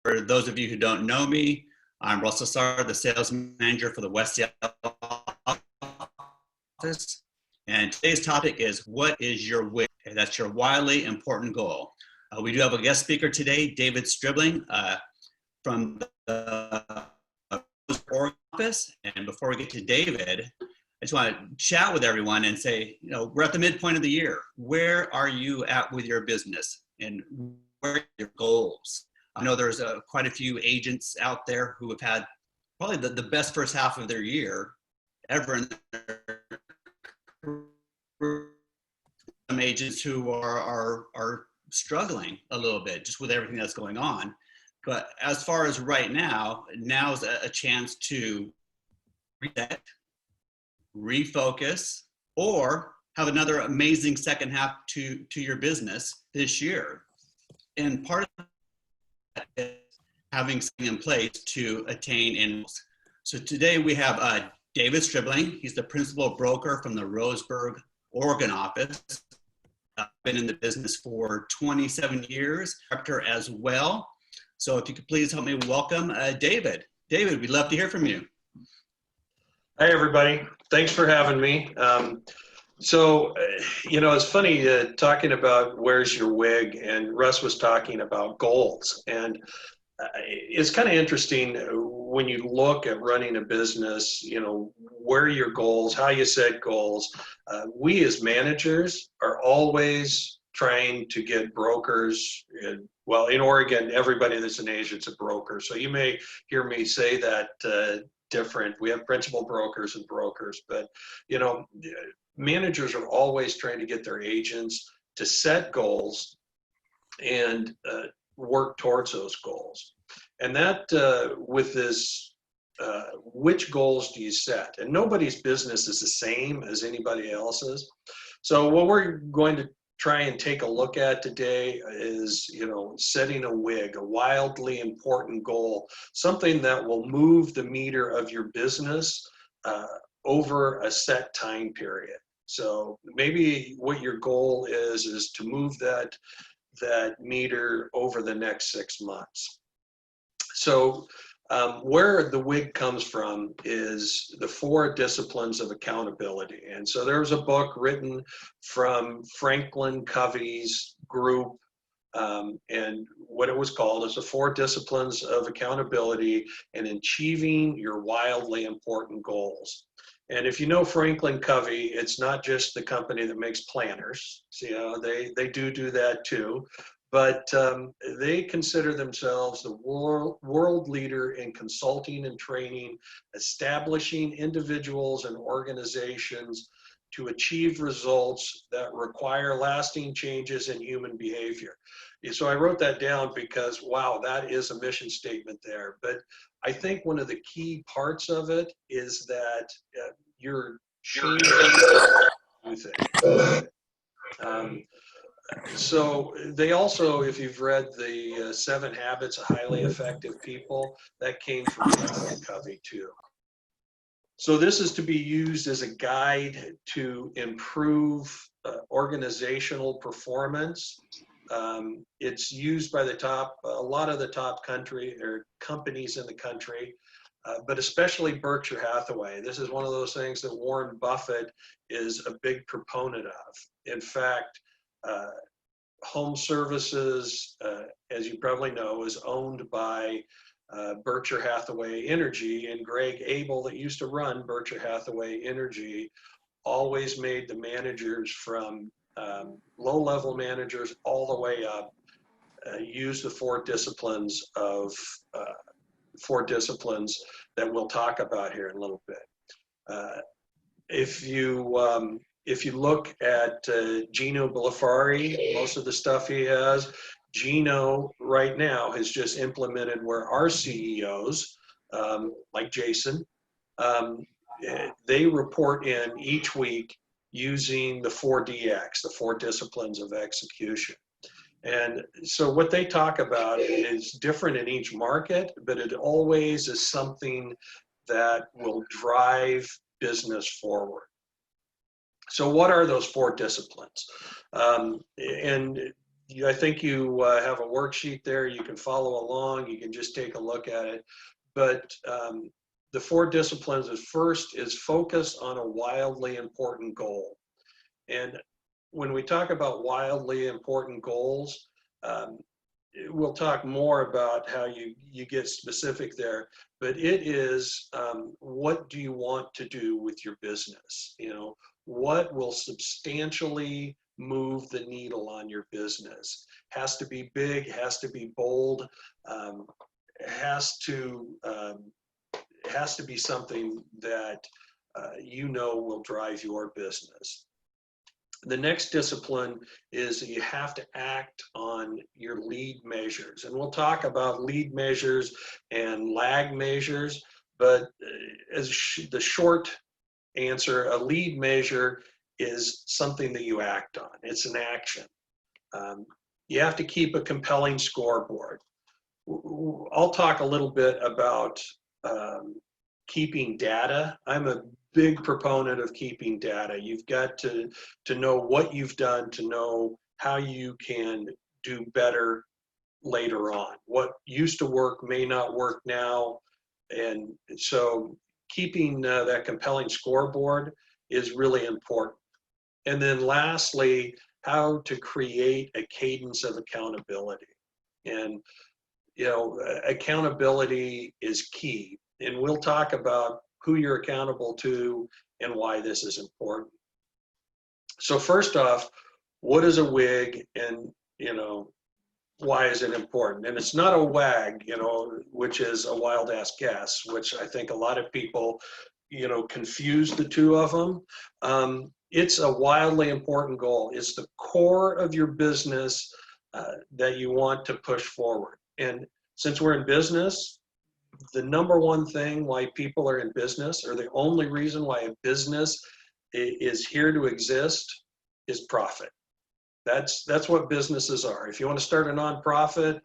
For those of you who don't know me, I'm Russ Lessard, the sales manager for the West Seattle office. And today's topic is, what is your WIG? That's your wildly important goal. We do have a guest speaker today, David Stribling from the Roseburg Oregon office. And before we get to David, I just want to chat with everyone and say, you know, we're at the midpoint of the year. Where are you at with your business and where are your goals? I know there's quite a few agents out there who have had probably the best first half of their year ever. And some agents who are struggling a little bit just with everything that's going on. But as far as right now, now's a chance to reset, refocus, or have another amazing second half to your business this year. And part of that is having something in place to attain end goals. So today we have David Stribling. He's the principal broker from the Roseburg Oregon office. Been in the business for 27 years, director as well. So if you could please help me welcome David. David, we'd love to hear from you. Hi, everybody. Thanks for having me. You know, it's funny talking about where's your WIG, and Russ was talking about goals. And it's kind of interesting when you look at running a business, you know, where are your goals, how you set goals. We as managers are always trying to get brokers. Well, in Oregon, everybody that's an agent's a broker. So you may hear me say that different. We have principal brokers and brokers, but you know, managers are always trying to get their agents to set goals and work towards those goals. And that with this, which goals do you set? And nobody's business is the same as anybody else's. So what we're going to try and take a look at today is, you know, setting a WIG, a wildly important goal, something that will move the meter of your business over a set time period. So maybe what your goal is to move that meter over the next 6 months. So where the WIG comes from is the 4 disciplines of accountability. And so there's a book written from Franklin Covey's group, and what it was called is the 4 disciplines of accountability and achieving your wildly important goals. And if you know Franklin Covey, it's not just the company that makes planners. So, you know, they do that too. But they consider themselves the world leader in consulting and training, establishing individuals and organizations to achieve results that require lasting changes in human behavior. So I wrote that down because, wow, that is a mission statement there. But I think one of the key parts of it is that you're changing everything. So they also, if you've read the 7 Habits of Highly Effective People, that came from Franklin Covey too. So this is to be used as a guide to improve organizational performance. It's used by a lot of the top companies in the country, but especially Berkshire Hathaway. This is one of those things that Warren Buffett is a big proponent of. In fact, HomeServices, as you probably know, is owned by Berkshire Hathaway Energy, and Greg Abel, that used to run Berkshire Hathaway Energy, always made the managers from low-level managers all the way up use the 4 disciplines that we'll talk about here in a little bit. If you look at Gino Bellafari, most of the stuff he has, Gino right now has just implemented where our CEOs, like Jason, they report in each week using the 4DX, the 4 disciplines of execution. And so what they talk about is different in each market, but it always is something that will drive business forward. So what are those 4 disciplines? And I think you have a worksheet there. You can follow along. You can just take a look at it. But the 4 disciplines is first is focus on a wildly important goal. And when we talk about wildly important goals, we'll talk more about how you get specific there, but it is what do you want to do with your business? You know, what will substantially move the needle on your business? Has to be big, has to be bold, has to be something that you know will drive your business. The next discipline is that you have to act on your lead measures. And we'll talk about lead measures and lag measures, but as the short answer, a lead measure is something that you act on. It's an action. You have to keep a compelling scoreboard. I'll talk a little bit about keeping data. I'm a big proponent of keeping data. You've got to know what you've done to know how you can do better later on. What used to work may not work now. And so keeping that compelling scoreboard is really important. And then lastly, how to create a cadence of accountability. And, you know, accountability is key. And we'll talk about who you're accountable to and why this is important. So first off, what is a WIG, and, you know, why is it important? And it's not a WAG, you know, which is a wild ass guess, which I think a lot of people, you know, confuse the two of them. It's a wildly important goal. It's the core of your business that you want to push forward. And since we're in business, the number one thing why people are in business, or the only reason why a business is here to exist, is profit. That's what businesses are. If you want to start a nonprofit,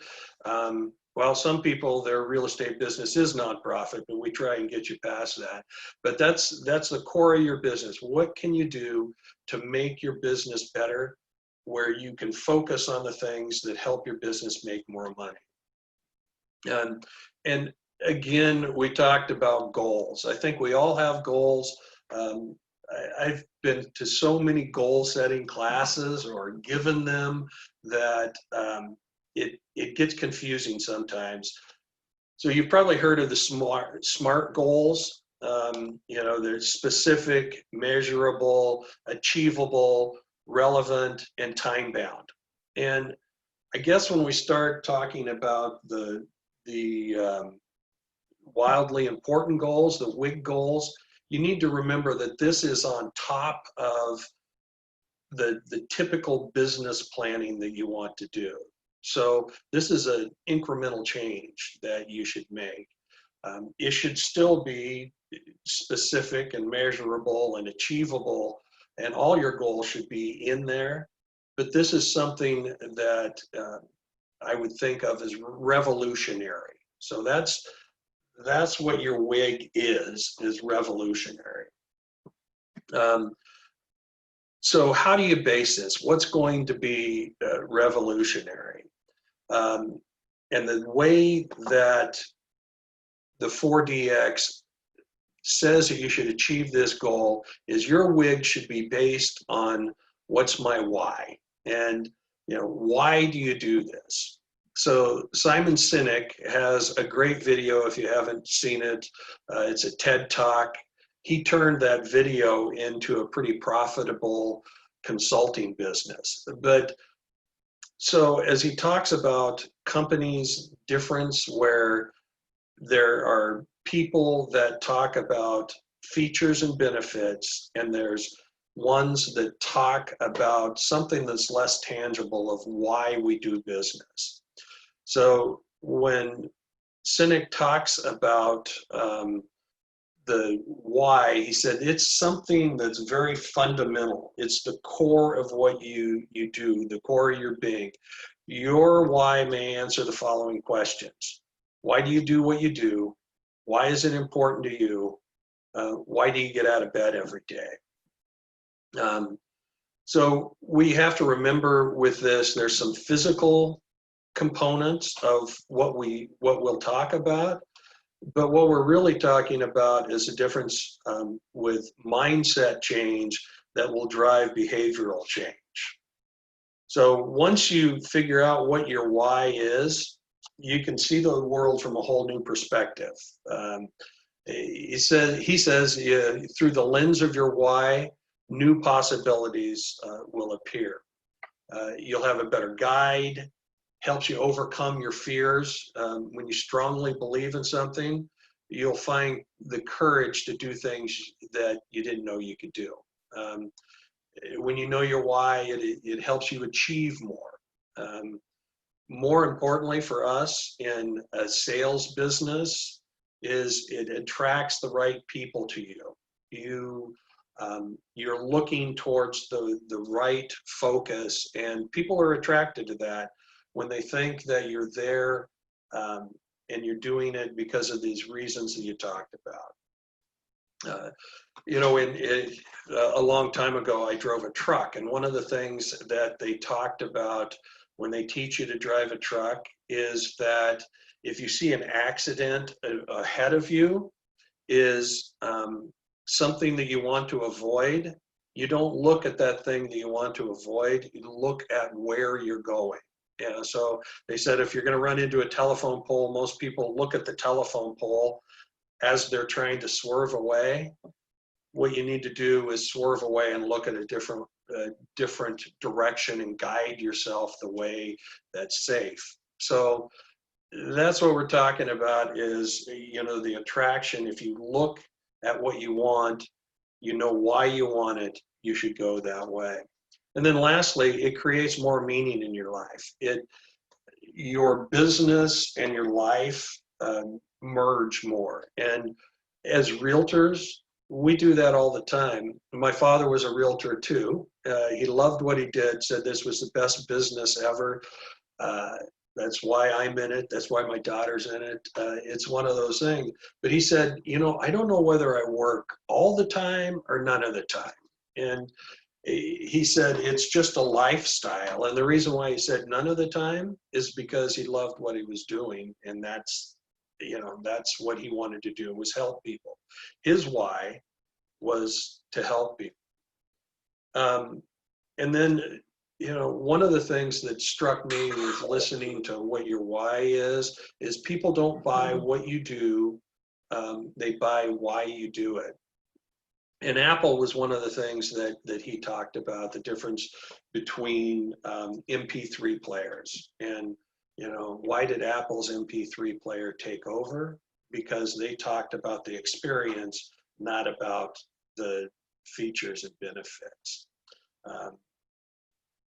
well, some people, their real estate business is nonprofit, but we try and get you past that. But that's the core of your business. What can you do to make your business better, where you can focus on the things that help your business make more money? And again, we talked about goals. I think we all have goals. I've been to so many goal setting classes or given them that it gets confusing sometimes. So you've probably heard of the SMART goals. You know, they're specific, measurable, achievable, relevant, and time bound. And I guess when we start talking about the wildly important goals, the WIG goals, you need to remember that this is on top of the typical business planning that you want to do. So this is an incremental change that you should make. It should still be specific and measurable and achievable, and all your goals should be in there. But this is something that I would think of as revolutionary. So that's what your WIG is revolutionary. So how do you base this? What's going to be revolutionary? And the way that the 4DX says that you should achieve this goal is your WIG should be based on what's my why? And, you know, why do you do this? So Simon Sinek has a great video, if you haven't seen it. It's a TED Talk. He turned that video into a pretty profitable consulting business. But so as he talks about companies' difference, where there are people that talk about features and benefits, and there's ones that talk about something that's less tangible of why we do business. So when Sinek talks about the why, he said it's something that's very fundamental. It's the core of what you do, the core of your being. Your why may answer the following questions. Why do you do what you do? Why is it important to you? Why do you get out of bed every day? So we have to remember with this, there's some physical components of what we'll talk about, but what we're really talking about is a difference with mindset change that will drive behavioral change. So once you figure out what your why is, you can see the world from a whole new perspective. He says through the lens of your why, new possibilities will appear. You'll have a better guide, helps you overcome your fears. When you strongly believe in something, you'll find the courage to do things that you didn't know you could do. When you know your why, it helps you achieve more. More importantly for us in a sales business is it attracts the right people to you. You're looking towards the right focus, and people are attracted to that when they think that you're there and you're doing it because of these reasons that you talked about. A long time ago, I drove a truck, and one of the things that they talked about when they teach you to drive a truck is that if you see an accident ahead of you is something that you want to avoid, you don't look at that thing that you want to avoid, you look at where you're going. Yeah, so they said if you're going to run into a telephone pole, most people look at the telephone pole as they're trying to swerve away. What you need to do is swerve away and look at a different direction and guide yourself the way that's safe. So that's what we're talking about is, the attraction. If you look at what you want, you know why you want it, you should go that way. And then lastly, it creates more meaning in your life. Your business and your life merge more. And as realtors, we do that all the time. My father was a realtor too. He loved what he did, said this was the best business ever. That's why I'm in it. That's why my daughter's in it. It's one of those things. But he said, I don't know whether I work all the time or none of the time. And he said, it's just a lifestyle. And the reason why he said none of the time is because he loved what he was doing. And that's what he wanted to do, was help people. His why was to help people. And then, one of the things that struck me with listening to what your why is people don't buy what you do, they buy why you do it. And Apple was one of the things that he talked about, the difference between MP3 players. And, why did Apple's MP3 player take over? Because they talked about the experience, not about the features and benefits.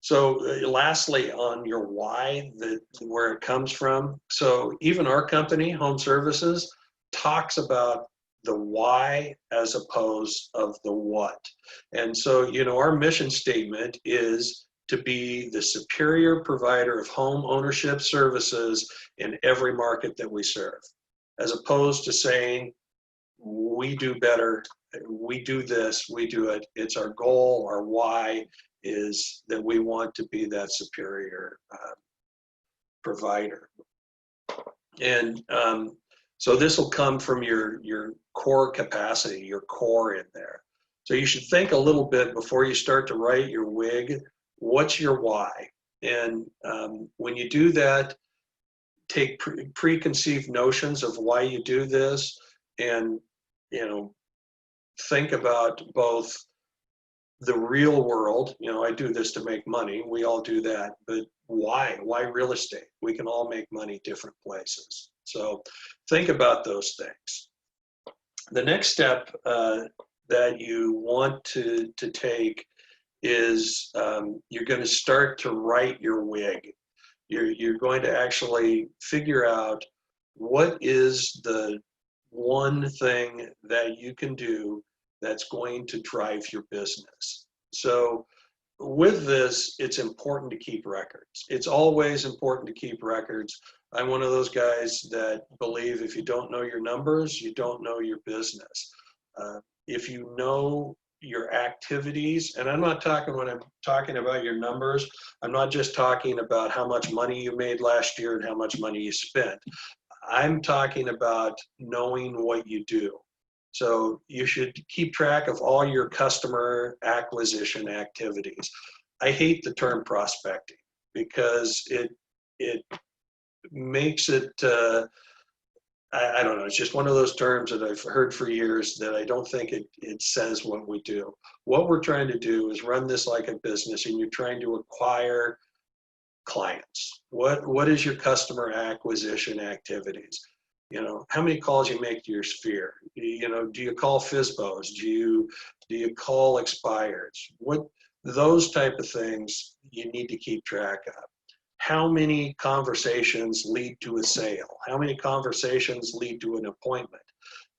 So lastly, on your why, where it comes from. So even our company, HomeServices, talks about the why as opposed of the what. And so, our mission statement is to be the superior provider of home ownership services in every market that we serve, as opposed to saying, we do better, we do this, we do it. It's our goal, our why is that we want to be that superior provider. And so this will come from your core capacity, your core in there. So you should think a little bit before you start to write your WIG, what's your why? And when you do that, take preconceived notions of why you do this, and think about both the real world. I do this to make money, we all do that, but why real estate? We can all make money different places. So think about those things. The next step that you want to take is you're going to start to write your WIG. You're going to actually figure out what is the one thing that you can do that's going to drive your business. So with this, it's important to keep records. It's always important to keep records. I'm one of those guys that believe if you don't know your numbers, you don't know your business. If you know your activities, and I'm not talking, when I'm talking about your numbers, I'm not just talking about how much money you made last year and how much money you spent. I'm talking about knowing what you do. So you should keep track of all your customer acquisition activities. I hate the term prospecting because it makes it, I don't know, it's just one of those terms that I've heard for years that I don't think it says what we do. What we're trying to do is run this like a business, and you're trying to acquire clients. What is your customer acquisition activities? You know, how many calls you make to your sphere? You know, do you call FSBOs? Do you call expireds? Those type of things you need to keep track of. How many conversations lead to a sale? How many conversations lead to an appointment?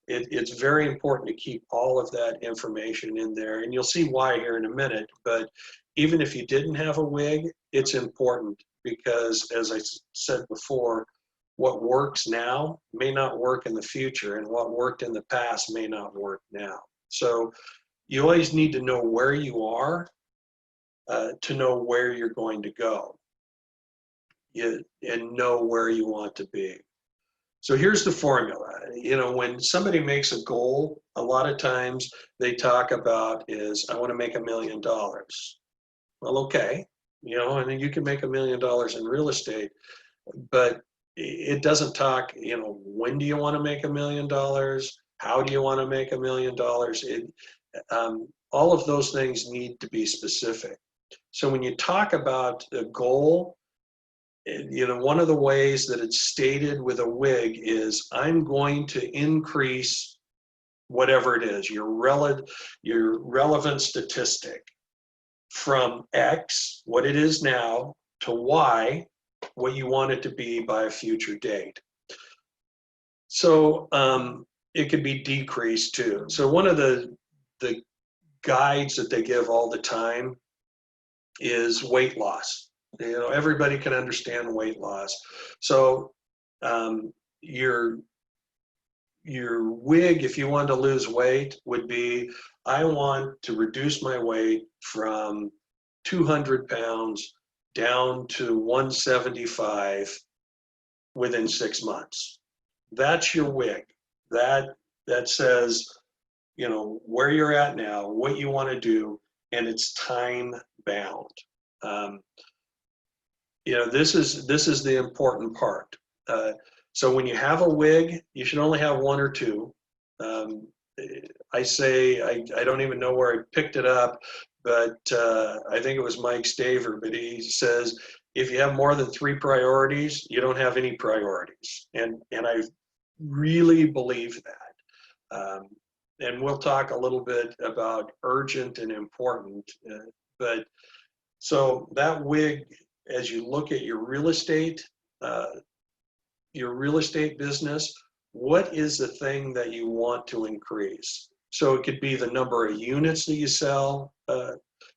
It's very important to keep all of that information in there, and you'll see why here in a minute. But even if you didn't have a WIG, it's important because, as I said before, what works now may not work in the future, and what worked in the past may not work now. So you always need to know where you are to know where you're going to go, and know where you want to be. So here's the formula. You know, when somebody makes a goal, a lot of times they talk about is, I want to make $1 million. Well, okay, you know, and then you can make $1 million in real estate, but it doesn't talk, you know, when do you want to make $1 million? How do you want to make $1 million? All of those things need to be specific. So when you talk about a goal, you know, one of the ways that it's stated with a WIG is, I'm going to increase whatever it is, your relevant statistic, from X, what it is now, to Y, what you want it to be by a future date. So it could be decreased too. So one of the guides that they give all the time is weight loss. You know, everybody can understand weight loss. So your WIG, if you want to lose weight, would be, I want to reduce my weight from 200 pounds down to 175 within 6 months. That's your WIG. That says, you know, where you're at now, what you want to do, and it's time bound. You know, this is the important part. So when you have a WIG, you should only have one or two. I say, I don't even know where I picked it up, but I think it was Mike Staver, but he says, if you have more than 3 priorities, you don't have any priorities. And I really believe that. And we'll talk a little bit about urgent and important, but so that WIG, as you look at your real estate business, what is the thing that you want to increase? So it could be the number of units that you sell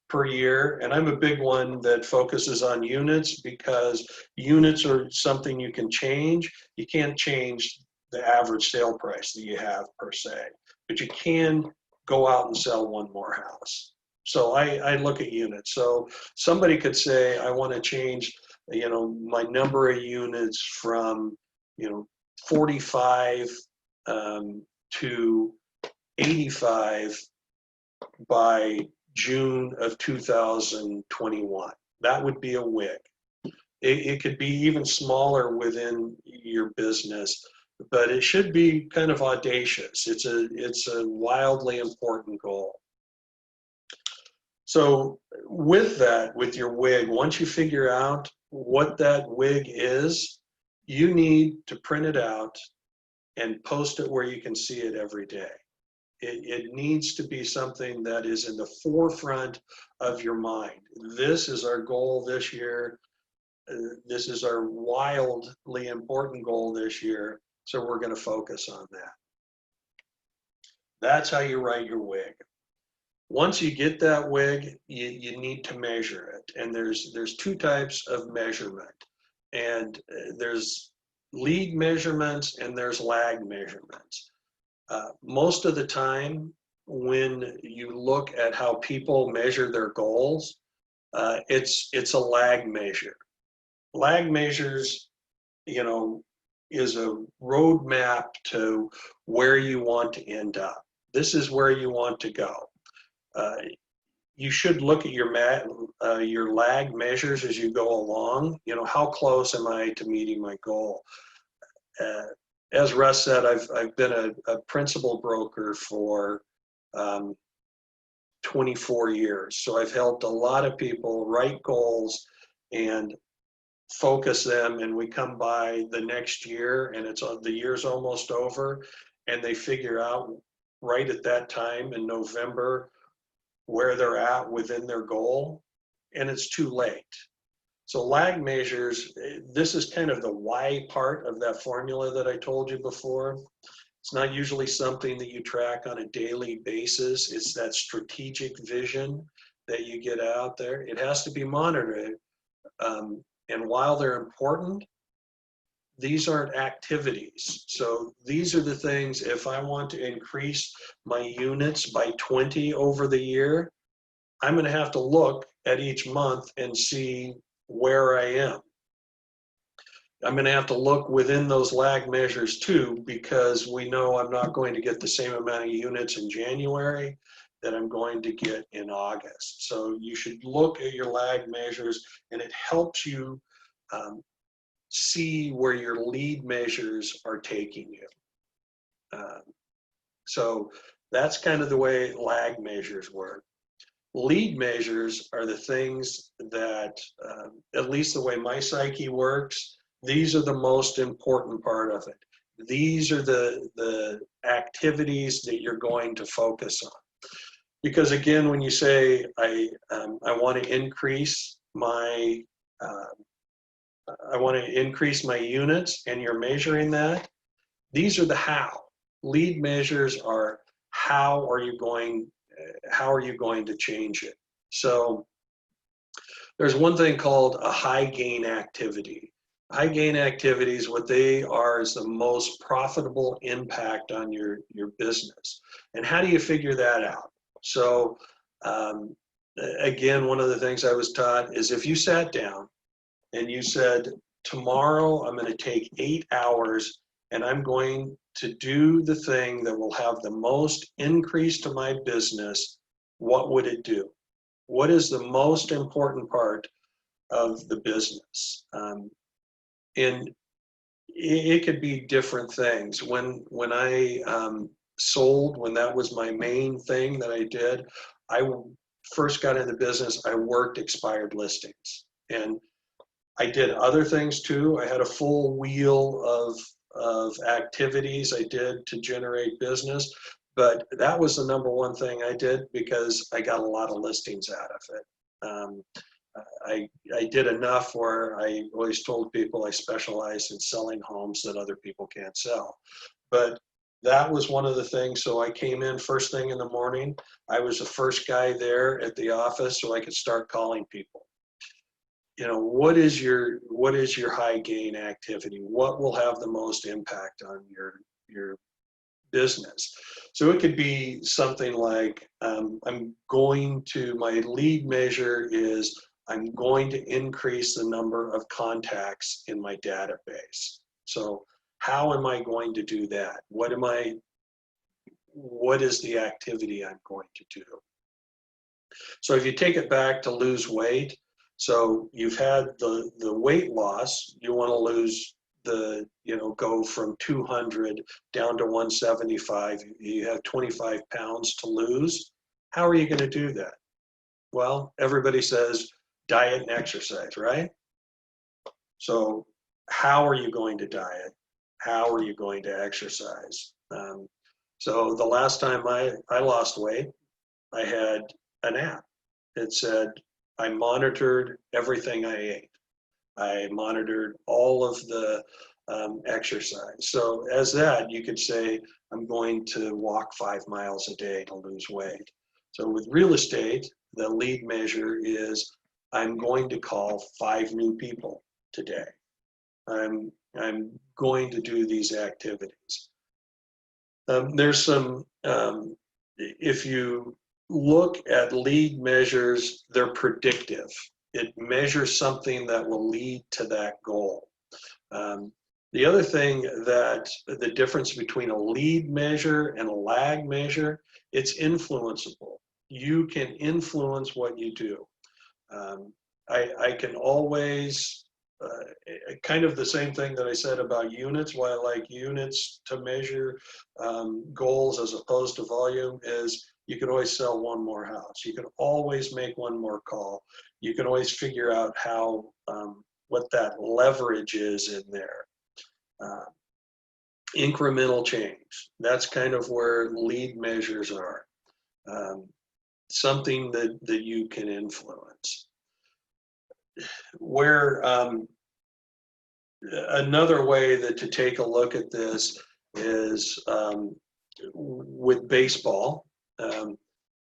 per year. And I'm a big one that focuses on units, because units are something you can change. You can't change the average sale price that you have per se, but you can go out and sell one more house. So I look at units. So somebody could say, I want to change, you know, my number of units from, you know, 45 to 85 by June of 2021. That would be a WIG. It could be even smaller within your business, but it should be kind of audacious. It's a wildly important goal. So with that, with your WIG, once you figure out what that WIG is, you need to print it out and post it where you can see it every day. It needs to be something that is in the forefront of your mind. This is our goal this year. This is our wildly important goal this year. So we're going to focus on that. That's how you write your WIG. Once you get that WIG, you need to measure it. And there's 2 types of measurement. And there's lead measurements and there's lag measurements. Most of the time, when you look at how people measure their goals, it's a lag measure. Lag measures, you know, is a roadmap to where you want to end up. This is where you want to go. You should look at your lag measures as you go along. You know, how close am I to meeting my goal? As Russ said, I've been a principal broker for 24 years. So I've helped a lot of people write goals and focus them, and we come by the next year and the year's almost over, and they figure out right at that time in November where they're at within their goal, and it's too late. So lag measures, this is kind of the why part of that formula that I told you before. It's not usually something that you track on a daily basis. It's that strategic vision that you get out there. It has to be monitored. And while they're important, these aren't activities. So these are the things, if I want to increase my units by 20 over the year, I'm going to have to look at each month and see where I am. I'm going to have to look within those lag measures too, because we know I'm not going to get the same amount of units in January that I'm going to get in August. So you should look at your lag measures, and it helps you see where your lead measures are taking you. So that's kind of the way lag measures work. Lead measures are the things that, at least the way my psyche works, these are the most important part of it. These are the activities that you're going to focus on. Because again, when you say, I want to increase my units, and you're measuring that, these are the how. Lead measures are how are you going to change it. So there's one thing called a high gain activity. High gain activities, what they are is the most profitable impact on your business. And how do you figure that out? So again, one of the things I was taught is if you sat down and you said, tomorrow I'm going to take 8 hours and I'm going to do the thing that will have the most increase to my business, what would it do? What is the most important part of the business? And it could be different things. When I sold, when that was my main thing that I did, I first got into business, I worked expired listings. And I did other things too. I had a full wheel of activities I did to generate business, but that was the number one thing I did because I got a lot of listings out of it. I did enough where I always told people I specialize in selling homes that other people can't sell. But that was one of the things. So I came in first thing in the morning. I was the first guy there at the office so I could start calling people. You know, what is your high gain activity? What will have the most impact on your business? So it could be something like, my lead measure is I'm going to increase the number of contacts in my database. So how am I going to do that? What is the activity I'm going to do? So if you take it back to lose weight, so you've had the weight loss, you want to lose go from 200 down to 175, you have 25 pounds to lose. How are you going to do that? Well, everybody says diet and exercise, right? So how are you going to diet? How are you going to exercise? So the last time I lost weight, I had an app. It said, I monitored everything I ate. I monitored all of the exercise. So as that, you could say, I'm going to walk 5 miles a day to lose weight. So with real estate, the lead measure is I'm going to call 5 new people today. I'm going to do these activities. There's some if you look at lead measures, they're predictive. It measures something that will lead to that goal. The other thing that the difference between a lead measure and a lag measure, it's influenceable. You can influence what you do. I can always, kind of the same thing that I said about units, why I like units to measure goals as opposed to volume, is you can always sell one more house. You can always make one more call. You can always figure out how, what that leverage is in there. Incremental change, that's kind of where lead measures are. Something that you can influence. Where another way that to take a look at this is with baseball.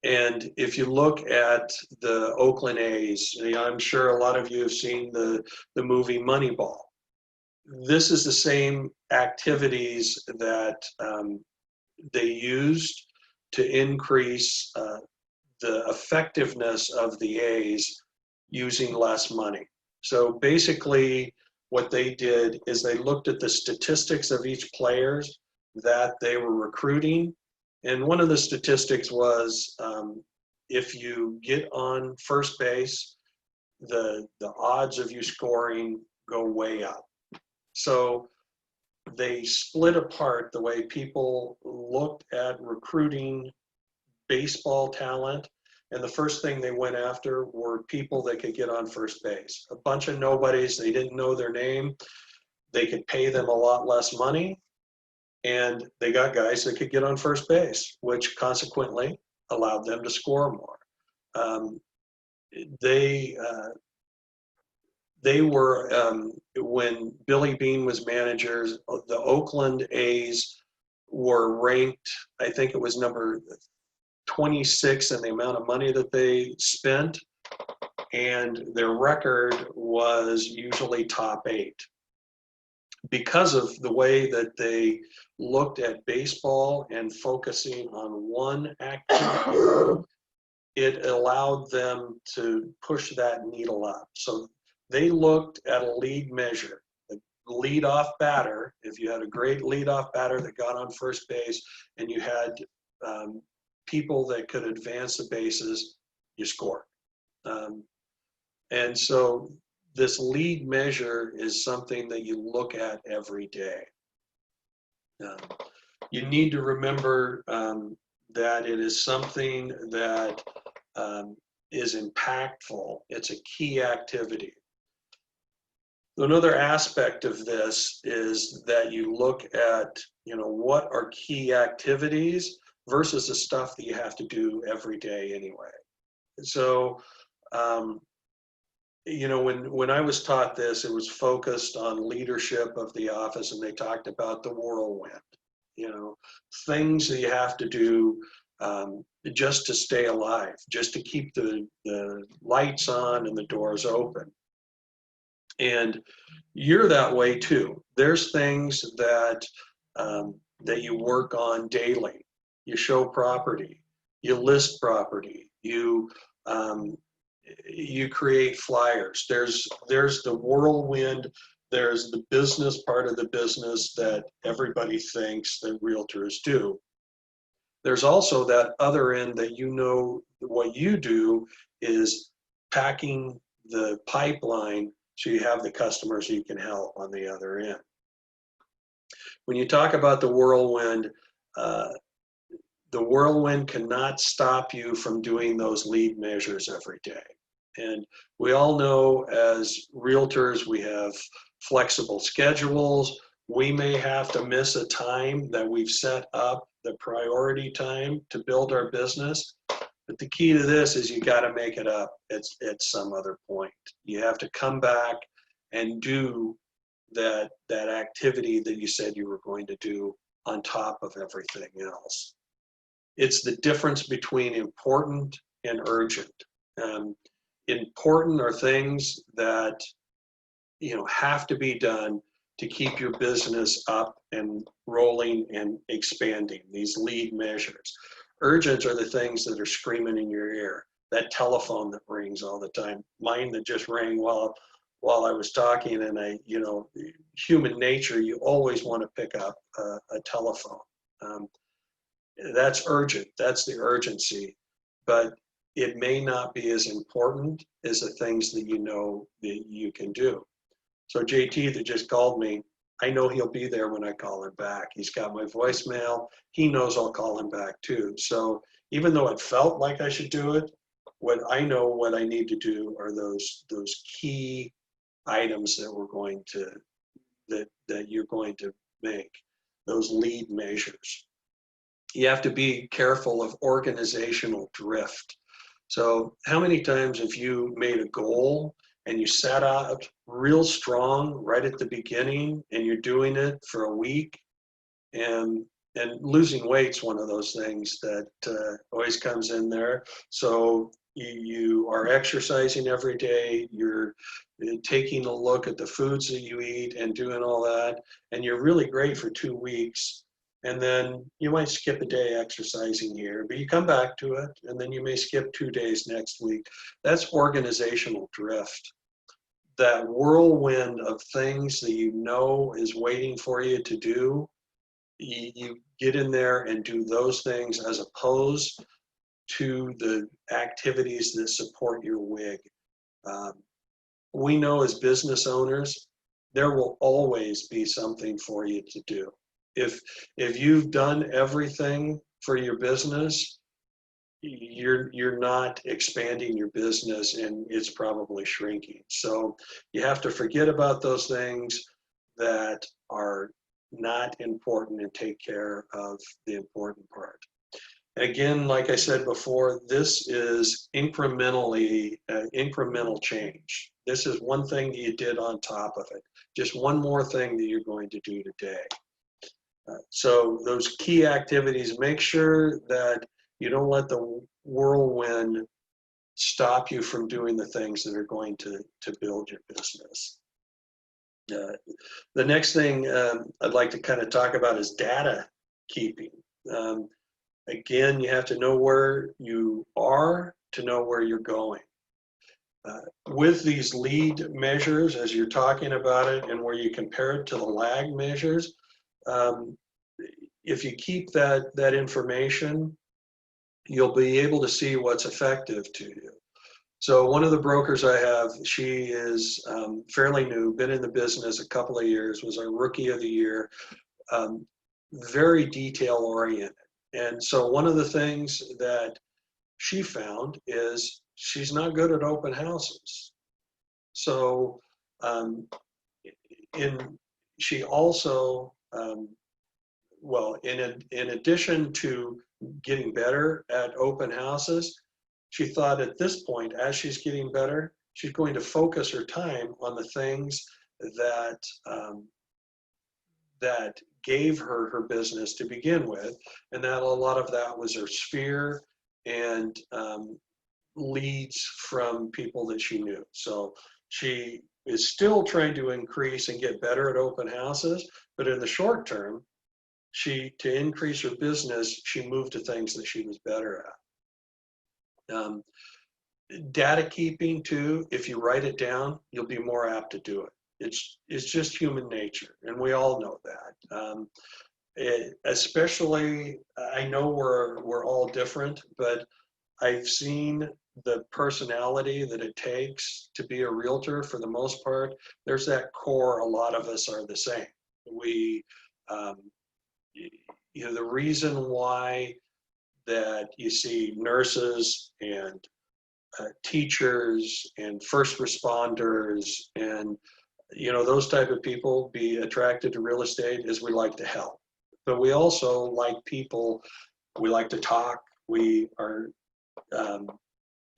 And if you look at the Oakland A's, I'm sure a lot of you have seen the movie Moneyball. This is the same activities that they used to increase the effectiveness of the A's using less money. So basically what they did is they looked at the statistics of each player that they were recruiting. And one of the statistics was if you get on first base, the odds of you scoring go way up. So they split apart the way people looked at recruiting baseball talent, and the first thing they went after were people that could get on first base. A bunch of nobodies, they didn't know their name, they could pay them a lot less money, and they got guys that could get on first base, which consequently allowed them to score more. They were, when Billy Beane was manager, the Oakland A's were ranked, I think it was number 26 in the amount of money that they spent, and their record was usually top 8. Because of the way that they looked at baseball and focusing on one activity, it allowed them to push that needle up. So they looked at a lead measure. The leadoff batter, if you had a great leadoff batter that got on first base and you had people that could advance the bases, you scored. And so this lead measure is something that you look at every day. You need to remember that it is something that is impactful. It's a key activity. Another aspect of this is that you look at, what are key activities versus the stuff that you have to do every day anyway. So, when I was taught this, it was focused on leadership of the office, and they talked about the whirlwind, things that you have to do just to stay alive, just to keep the lights on and the doors open. And you're that way too. There's things that that you work on daily. You show property, you list property, you create flyers. There's the whirlwind. There's the business part of the business that everybody thinks that realtors do. There's also that other end that what you do is packing the pipeline so you have the customers you can help on the other end. When you talk about the whirlwind cannot stop you from doing those lead measures every day. And we all know as realtors, we have flexible schedules. We may have to miss a time that we've set up, the priority time to build our business. But the key to this is you got to make it up at some other point. You have to come back and do that activity that you said you were going to do on top of everything else. It's the difference between important and urgent. Important are things that have to be done to keep your business up and rolling and expanding, these lead measures. Urgent are the things that are screaming in your ear. That telephone that rings all the time. Mine that just rang while I was talking, and human nature, you always want to pick up a telephone. That's urgent. That's the urgency. But it may not be as important as the things that you know that you can do. So JT that just called me, I know he'll be there when I call him back. He's got my voicemail. He knows I'll call him back too. So even though it felt like I should do it, what I know what I need to do are those key items that you're going to make, those lead measures. You have to be careful of organizational drift. So how many times have you made a goal and you set out real strong right at the beginning, and you're doing it for a week, and losing weight's one of those things that always comes in there. So you are exercising every day, you're taking a look at the foods that you eat and doing all that, and you're really great for 2 weeks. And then you might skip a day exercising here, but you come back to it, and then you may skip 2 days next week. That's organizational drift. That whirlwind of things that you know is waiting for you to do, you get in there and do those things as opposed to the activities that support your WIG. We know as business owners, there will always be something for you to do. If you've done everything for your business, you're not expanding your business, and it's probably shrinking. So you have to forget about those things that are not important and take care of the important part. Again, like I said before, this is incremental change. This is one thing that you did on top of it. Just one more thing that you're going to do today. So those key activities, make sure that you don't let the whirlwind stop you from doing the things that are going to build your business. The next thing I'd like to kind of talk about is data keeping. Again, you have to know where you are to know where you're going. With these lead measures, as you're talking about it, and where you compare it to the lag measures, if you keep that information, you'll be able to see what's effective to you. So one of the brokers I have, she is fairly new, been in the business a couple of years, was our rookie of the year, very detail oriented. And so one of the things that she found is she's not good at open houses. So she also, in addition to getting better at open houses, she thought at this point, as she's getting better, she's going to focus her time on the things that gave her business to begin with, and that a lot of that was her sphere and leads from people that she knew. So she is still trying to increase and get better at open houses, but in the short term, to increase her business, she moved to things that she was better at. Data keeping too, if you write it down, you'll be more apt to do it. It's just human nature, and we all know that. Especially, I know we're all different, but I've seen the personality that it takes to be a realtor. For the most part, there's that core. A lot of us are the same. We, the reason why that you see nurses and teachers and first responders and those type of people be attracted to real estate is we like to help, but we also like people. We like to talk. We are,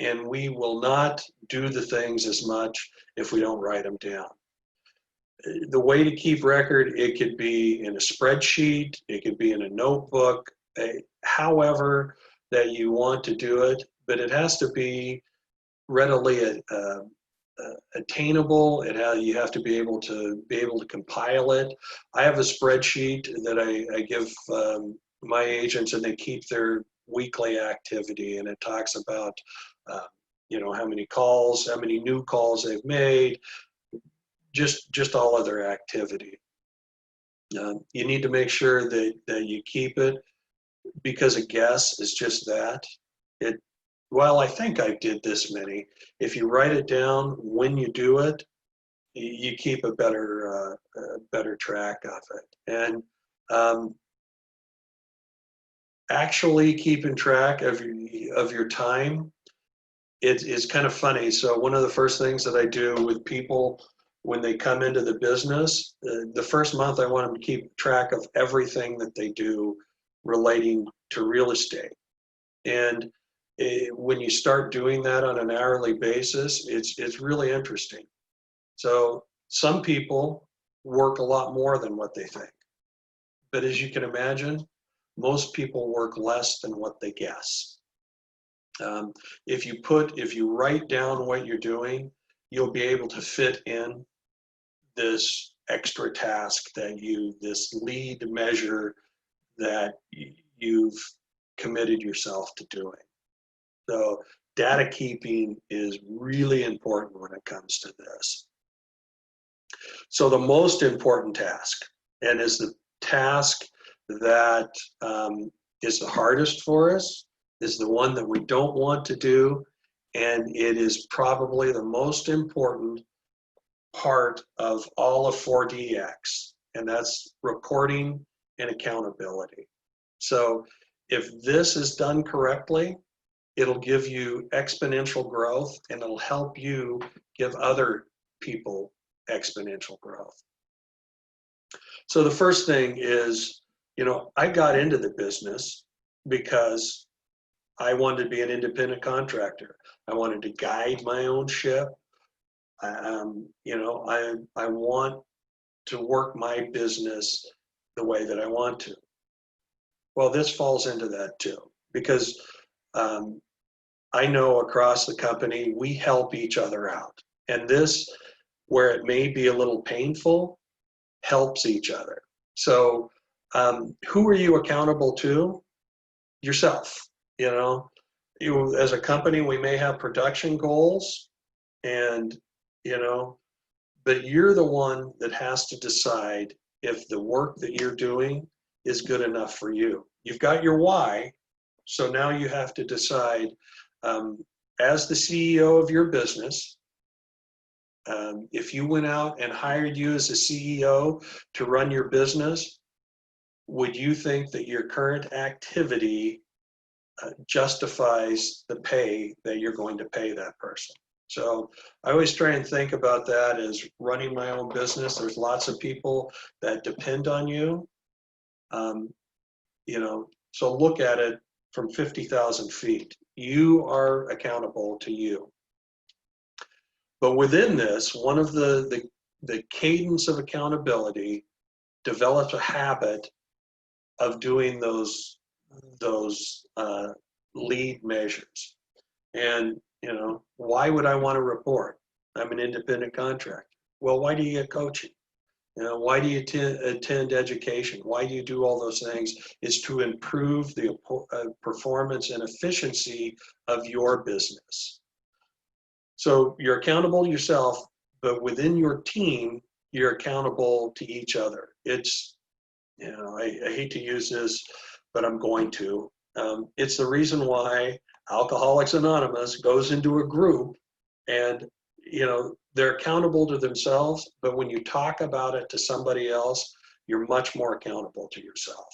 and we will not do the things as much if we don't write them down. The way to keep record, it could be in a spreadsheet, it could be in a notebook, however that you want to do it, but it has to be readily attainable. You have to be able to compile it. I have a spreadsheet that I give my agents, and they keep their weekly activity, and it talks about, how many calls, how many new calls they've made, just all of their activity. You need to make sure that you keep it, because a guess is just that. Well, I think I did this many. If you write it down when you do it, you keep a better track of it. And actually keeping track of your time, it's kind of funny. So one of the first things that I do with people when they come into the business, the first month I want them to keep track of everything that they do relating to real estate. And when you start doing that on an hourly basis, it's really interesting. So some people work a lot more than what they think. But as you can imagine, most people work less than what they guess. If you write down what you're doing, you'll be able to fit in this extra task this lead measure that you've committed yourself to doing. So data keeping is really important when it comes to this. So the most important task, and is the task that is the hardest for us, is the one that we don't want to do, and it is probably the most important part of all of 4DX, and that's reporting and accountability. So if this is done correctly, it'll give you exponential growth, and it'll help you give other people exponential growth. So the first thing is, I got into the business because I wanted to be an independent contractor. I wanted to guide my own ship. I want to work my business the way that I want to. Well, this falls into that too, because I know across the company, we help each other out. And this, where it may be a little painful, helps each other. So who are you accountable to? Yourself. As a company, we may have production goals, and but you're the one that has to decide if the work that you're doing is good enough for you. You've got your why, so now you have to decide, as the CEO of your business, if you went out and hired you as a CEO to run your business, would you think that your current activity justifies the pay that you're going to pay that person? So I always try and think about that as running my own business. There's lots of people that depend on you. So look at it from 50,000 feet. You are accountable to you. But within this, one of the cadence of accountability develops a habit of doing those lead measures. And why would I want to report? I'm an independent contractor. Well, why do you get coaching? Why do you attend education? Why do you do all those things? Is to improve the performance and efficiency of your business. So you're accountable to yourself, but within your team, you're accountable to each other. It's, I hate to use this, but I'm going to. It's the reason why Alcoholics Anonymous goes into a group, and they're accountable to themselves, but when you talk about it to somebody else, you're much more accountable to yourself.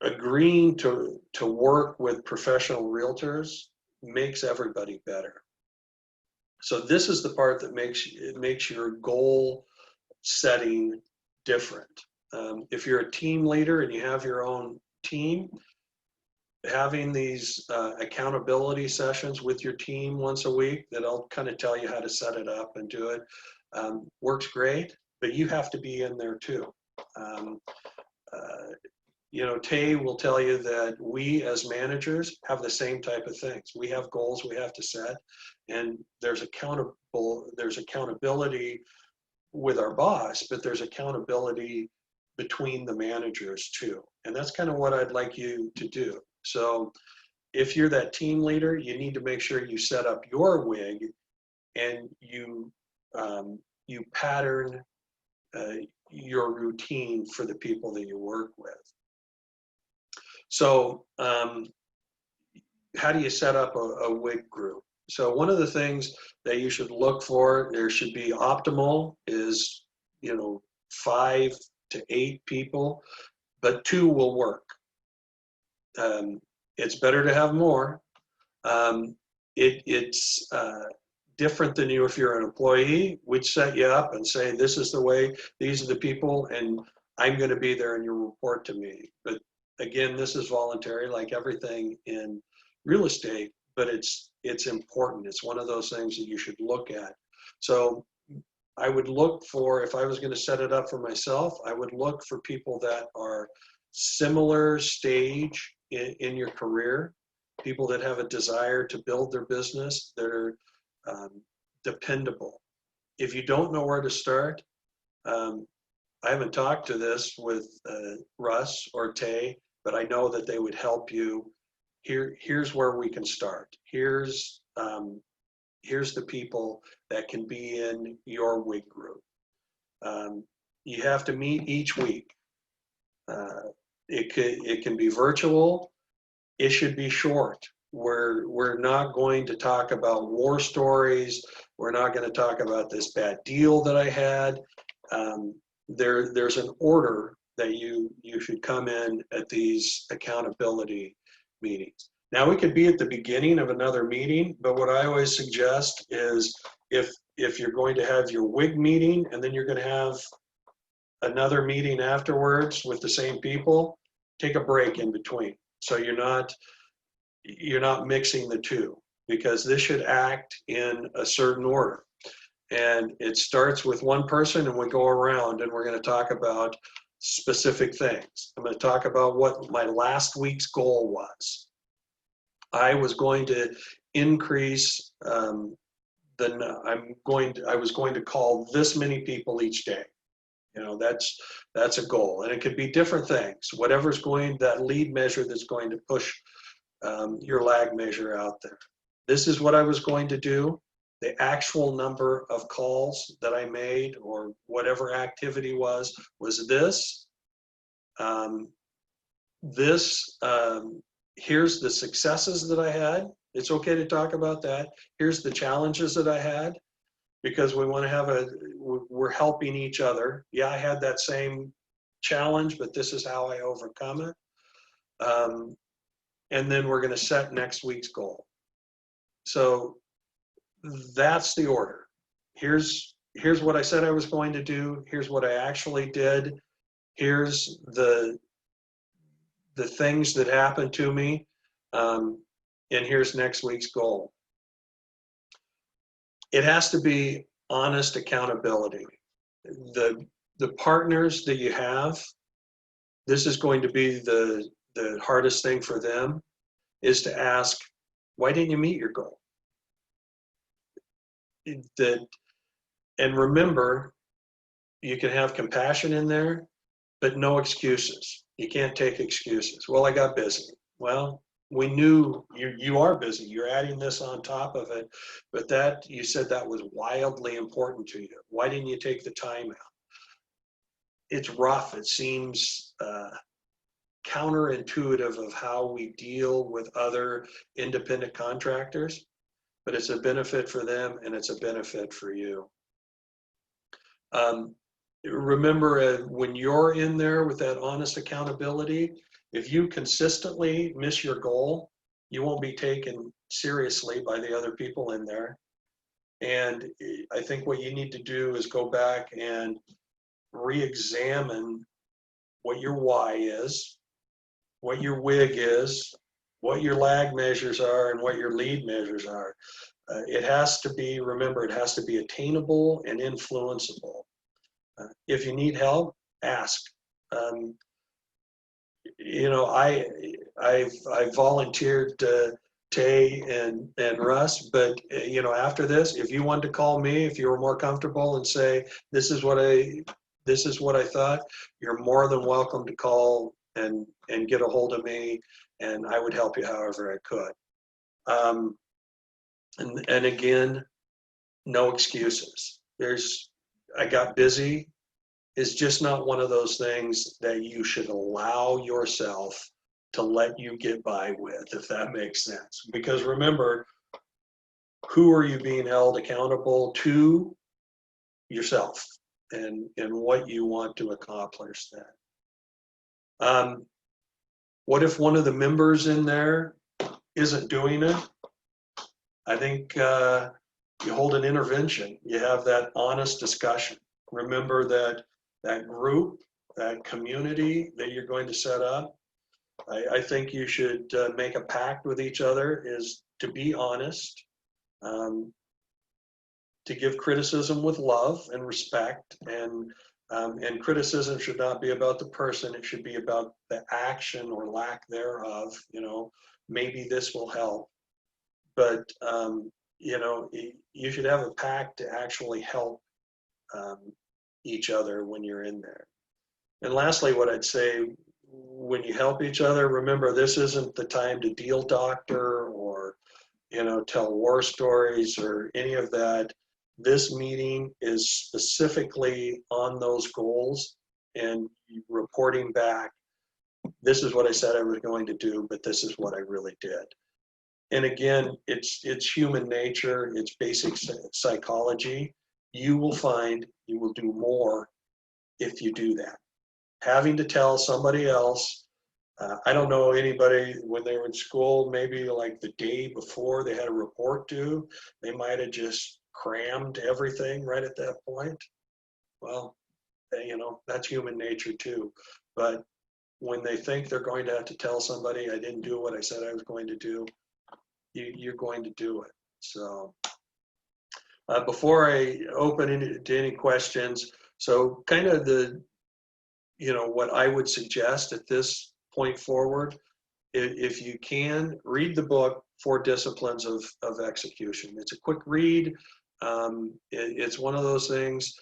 Agreeing to work with professional realtors makes everybody better. So this is the part that makes your goal setting different. If you're a team leader and you have your own team, having these accountability sessions with your team once a week that I'll kind of tell you how to set it up and do it works great, but you have to be in there too. Tay will tell you that we as managers have the same type of things. We have goals we have to set, and there's accountability with our boss, but there's accountability between the managers too. And that's kind of what I'd like you to do. So if you're that team leader, you need to make sure you set up your WIG and you pattern your routine for the people that you work with. So how do you set up a WIG group? So one of the things that you should look for, there should be optimal is, 5 to 8 people, but 2 will work. It's better to have more. It's different than if you're an employee. We'd set you up and say, this is the way, these are the people, and I'm going to be there and you report to me. But again, this is voluntary like everything in real estate, but it's important. It's one of those things that you should look at. So I would look for, if I was going to set it up for myself, I would look for people that are similar stage in your career, people that have a desire to build their business, that are dependable. If you don't know where to start, I haven't talked to this with Russ or Tay, but I know that they would help you. Here's where we can start. Here's the people that can be in your WIG group. You have to meet each week. It can be virtual. It should be short. We're not going to talk about war stories. We're not going to talk about this bad deal that I had. There's an order that you should come in at these accountability meetings. Now, we could be at the beginning of another meeting, but what I always suggest is if you're going to have your WIG meeting and then you're going to have another meeting afterwards with the same people, take a break in between. So you're not mixing the two, because this should act in a certain order. And it starts with one person and we go around and we're going to talk about specific things. I'm going to talk about what my last week's goal was. I was going to increase I was going to call this many people each day. That's a goal, and it could be different things. Whatever's that lead measure that's going to push your lag measure out there. This is what I was going to do. The actual number of calls that I made or whatever activity was this. Here's the successes that I had. It's okay to talk about that. Here's the challenges that I had, because we want to we're helping each other. Yeah, I had that same challenge, but this is how I overcome it. And then we're going to set next week's goal. So that's the order. Here's what I said I was going to do. Here's what I actually did. Here's the things that happened to me. And here's next week's goal. It has to be honest accountability. The partners that you have, this is going to be the hardest thing for them, is to ask, why didn't you meet your goal? And remember, you can have compassion in there, but no excuses. You can't take excuses. Well, I got busy. Well, we knew you are busy. You're adding this on top of it, but you said that was wildly important to you. Why didn't you take the time out? It's rough. It seems counterintuitive of how we deal with other independent contractors, but it's a benefit for them and it's a benefit for you. Remember, when you're in there with that honest accountability, if you consistently miss your goal, you won't be taken seriously by the other people in there. And I think what you need to do is go back and re-examine what your why is, what your WIG is, what your lag measures are, and what your lead measures are. It has to be, remember, it has to be attainable and influenceable. If you need help, ask. I volunteered Tay and Russ, but after this, if you wanted to call me, if you were more comfortable and say, this is what this is what I thought, you're more than welcome to call and get a hold of me, and I would help you however I could. And again, no excuses. I got busy. It's just not one of those things that you should allow yourself to let you get by with, if that makes sense. Because remember, who are you being held accountable to? Yourself, and what you want to accomplish then. What if one of the members in there isn't doing it? I think you hold an intervention. You have that honest discussion. Remember that group, that community that you're going to set up. I think you should make a pact with each other is to be honest, to give criticism with love and respect, and criticism should not be about the person. It should be about the action or lack thereof. Maybe this will help, but you should have a pact to actually help each other when you're in there. And lastly, what I'd say, when you help each other, remember, this isn't the time to deal doctor or tell war stories or any of that. This meeting is specifically on those goals and reporting back. This is what I said I was going to do, but this is what I really did. And again, it's human nature, it's basic psychology. You will find you will do more if you do that. Having to tell somebody else, I don't know anybody when they were in school, maybe like the day before they had a report due, they might have just crammed everything right at that point. Well, that's human nature too. But when they think they're going to have to tell somebody, I didn't do what I said I was going to do, you're going to do it. So before I open to any questions, so kind of what I would suggest at this point forward, if you can, read the book, 4 Disciplines of Execution. It's a quick read. It's one of those things,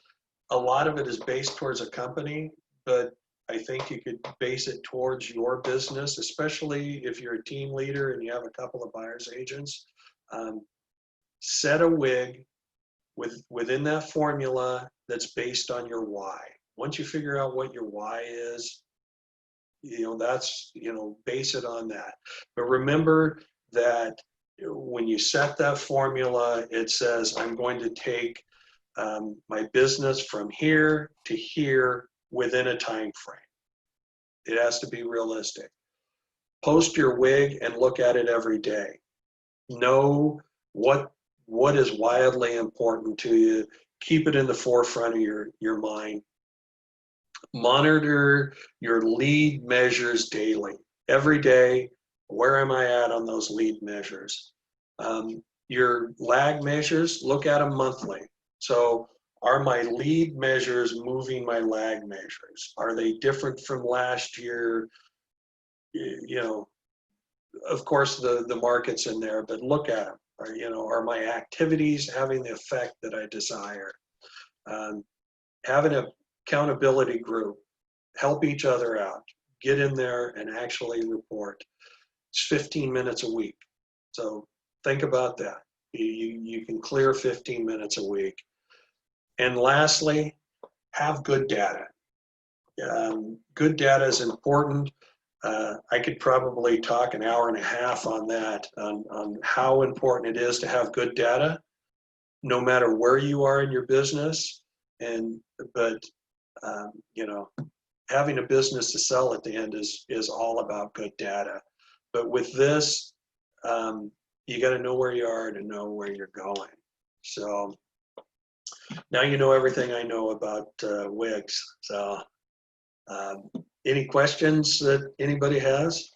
a lot of it is based towards a company, but I think you could base it towards your business, especially if you're a team leader and you have a couple of buyer's agents. Set a WIG within that formula that's based on your why. Once you figure out what your why is, that's, base it on that. But remember that when you set that formula, it says, I'm going to take my business from here to here within a time frame. It has to be realistic. Post your WIG and look at it every day. Know what is wildly important to you. Keep it in the forefront of your mind. Monitor your lead measures daily. Every day, where am I at on those lead measures? Your lag measures, look at them monthly. So are my lead measures moving my lag measures? Are they different from last year? Of course, the market's in there, but look at them. Are my activities having the effect that I desire? Having an accountability group, help each other out, get in there and actually report. It's 15 minutes a week. So think about that. You can clear 15 minutes a week. And lastly, have good data. Good data is important. I could probably talk an hour and a half on that, on how important it is to have good data, no matter where you are in your business. But having a business to sell at the end is all about good data. But with this, you got to know where you are to know where you're going. So now you know everything I know about WIGs. So any questions that anybody has?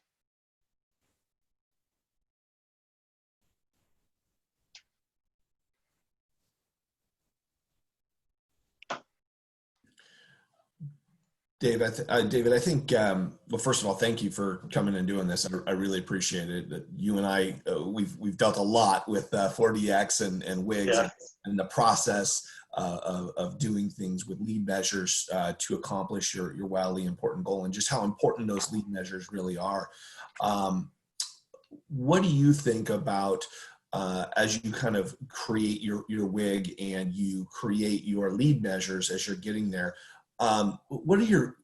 David, I think, well, first of all, thank you for coming and doing this. I really appreciate it. You and I, we've dealt a lot with 4DX and WIGs, Yeah. and the process of doing things with lead measures to accomplish your wildly important goal, and just how important those lead measures really are. What do you think about as you kind of create your WIG and you create your lead measures as you're getting there? What are your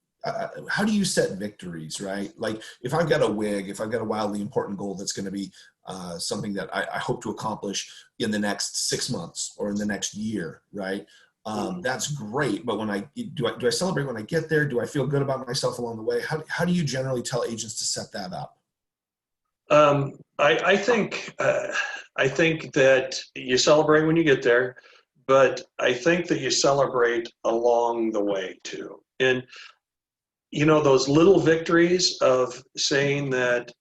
how do you set victories, right? Like if I've got a WIG, if I've got a wildly important goal that's going to be something that I hope to accomplish in the next 6 months or in the next year, right? That's great. But when do I celebrate when I get there? Do I feel good about myself along the way? How do you generally tell agents to set that up? I think that you celebrate when you get there, but I think that you celebrate along the way too. And those little victories of saying that,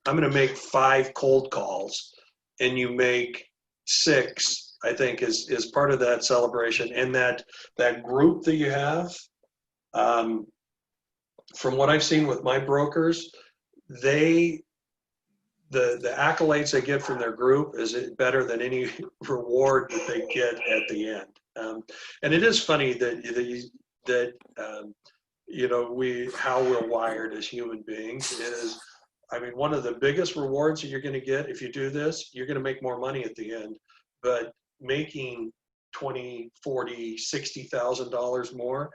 I'm going to make 5 cold calls and you make 6, I think is part of that celebration. And that group that you have, from what I've seen with my brokers, the accolades they get from their group is better than any reward that they get at the end. And it is funny that how we're wired as human beings is, one of the biggest rewards that you're going to get if you do this, you're going to make more money at the end, but making $20,000, $40,000, $60,000 more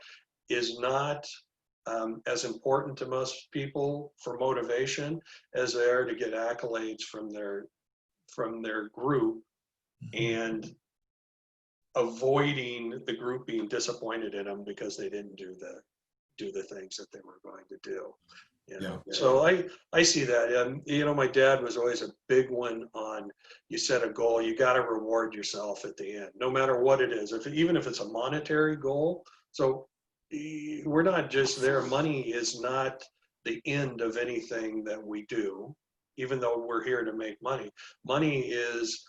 is not as important to most people for motivation as they are to get accolades from their group, and avoiding the group being disappointed in them because they didn't do the things that they were going to do. So I see that. My dad was always a big one on, you set a goal, you got to reward yourself at the end, no matter what it is, even if it's a monetary goal. So we're not just there. Money is not the end of anything that we do, even though we're here to make money. Money is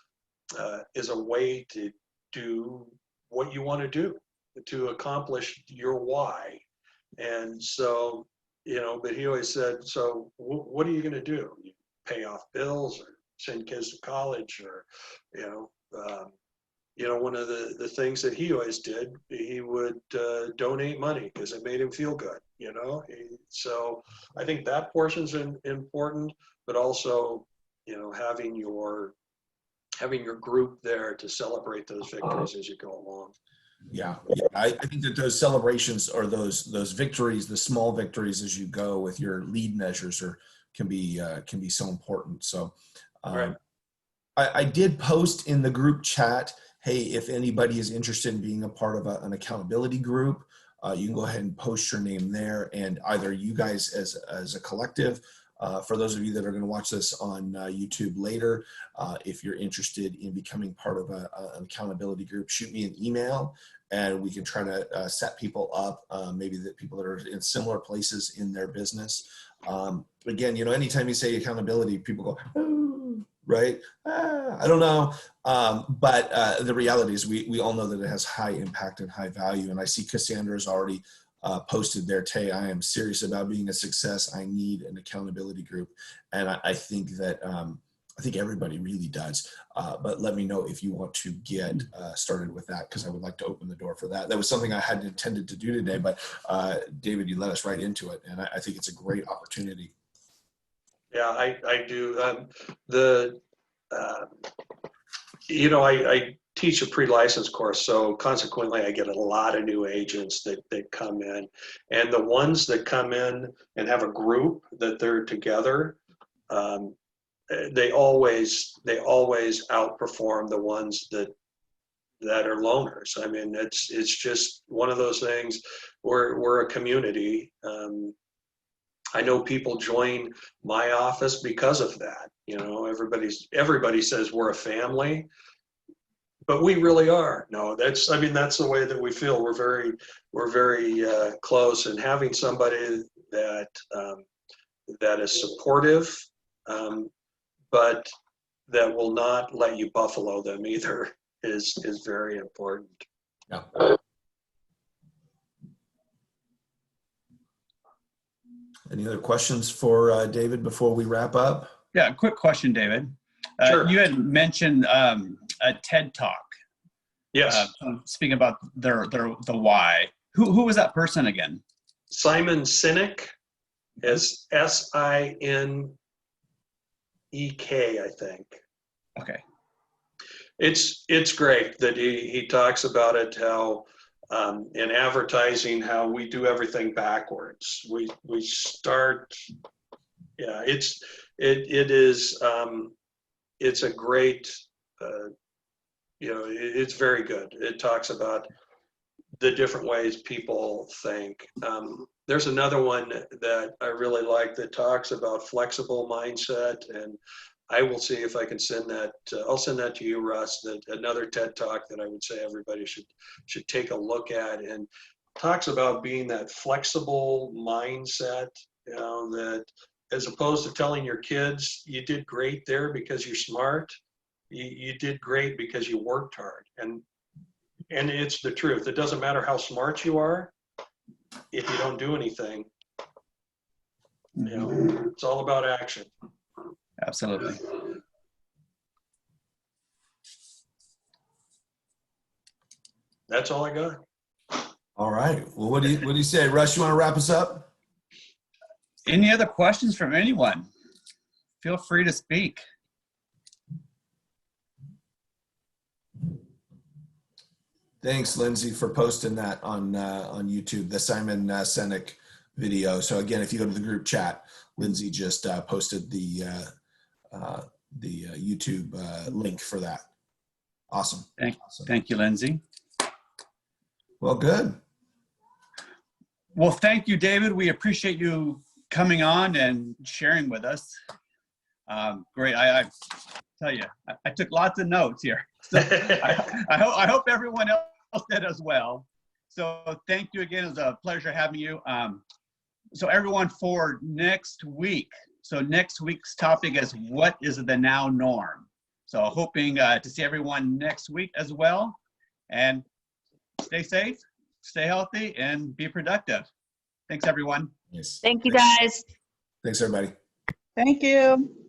a way to do what you want to do, to accomplish your why. And so, but he always said, so what are you going to do? You pay off bills or send kids to college, or, one of the things that he always did, he would donate money because it made him feel good, So I think that portion's important, but also, having your group there to celebrate those victories as you go along. Yeah. I think that those celebrations or those victories, the small victories as you go with your lead measures can be so important. So Right. I did post in the group chat, hey, if anybody is interested in being a part of an accountability group, you can go ahead and post your name there, and either you guys as a collective, for those of you that are going to watch this on YouTube later, if you're interested in becoming part of an accountability group, shoot me an email and we can try to set people up, maybe that people that are in similar places in their business. Again, anytime you say accountability, people go, oh, right? I don't know. But the reality is we all know that it has high impact and high value. And I see Cassandra's already posted there, Tay, I am serious about being a success. I need an accountability group. And I think that, I think everybody really does. But let me know if you want to get started with that, because I would like to open the door for that. That was something I hadn't intended to do today, but David, you led us right into it. And I think it's a great opportunity. Yeah, I do. I teach a pre-license course, so consequently I get a lot of new agents that come in, and the ones that come in and have a group that they're together, they always outperform the ones that are loners. It's just one of those things. We're a community. I know people join my office because of that. Everybody says we're a family, but we really are. No, that's the way that we feel. We're very close, and having somebody that is supportive, but that will not let you buffalo them either is very important. Yeah. Any other questions for David before we wrap up? Yeah, quick question, David. Sure. You had mentioned a TED Talk. Yes. Speaking about the why. Who was that person again? Simon Sinek is Sinek, I think. Okay. It's great that he talks about it, how in advertising, how we do everything backwards. We start, yeah, it is it's a great it's very good. It talks about the different ways people think. There's another one that I really like that talks about flexible mindset, and I will see if I can send that. I'll send that to you, Russ. That another TED Talk that I would say everybody should take a look at, and talks about being that flexible mindset. That as opposed to telling your kids you did great there because you're smart, you did great because you worked hard, and it's the truth. It doesn't matter how smart you are if you don't do anything. It's all about action. Absolutely. That's all I got. All right. Well, what do you say, Russ? You want to wrap us up? Any other questions from anyone? Feel free to speak. Thanks, Lindsay, for posting that on YouTube, the Simon Sinek video. So again, if you go to the group chat, Lindsay just posted the YouTube link for that. Awesome. Thank you, Lindsay. Well, good. Well, thank you, David. We appreciate you coming on and sharing with us. Great. I tell you, I took lots of notes here. So I hope everyone else did as well. So thank you again. It was a pleasure having you. So everyone, for next week. So next week's topic is what is the now norm? So hoping to see everyone next week as well. And stay safe, stay healthy, and be productive. Thanks, everyone. Yes. Thank you, guys. Thanks, everybody. Thank you.